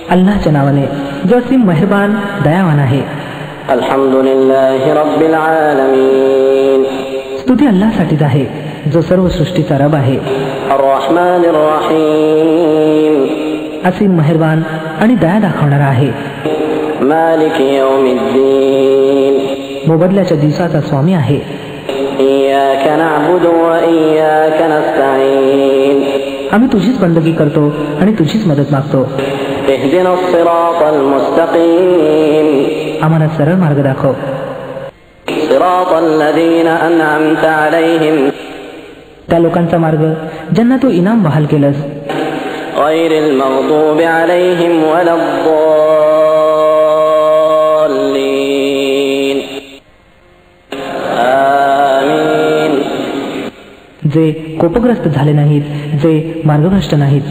अल्लाहच्या नावाने जो असीम मेहरबान दयावान आहे. अल्हम्दुलिल्लाहि रब्बिल आलमीन. स्तुती अल्लाहसाठीच आहे जो सर्व सृष्टीचा रब आहे. अर्रहमानिर रहीम. असीम मेहरबान आणि दया दाखवणारा आहे. मालिकी यौमिद्दीन. मोबदल्याच्या दिवसाचा स्वामी आहे. इय्याक नअबुदु व इय्याक नस्तईन. आम्ही तुझीच बंदगी करतो आणि तुझीच मदत मागतो. इहदिनस सिरातल मुस्तकीम. आम्हाला सरळ मार्ग दाखव. सिरातल लदीना अनअमता अलैहिम. त्या लोकांचा मार्ग ज्यांना तू इनाम बहाल केलंस. गैरिल मगदूबि अलैहिम वलद्दॉल्लीन. आमीन. जे कोपग्रस्त झाले नाहीत, जे मार्गभ्रष्ट नाहीत.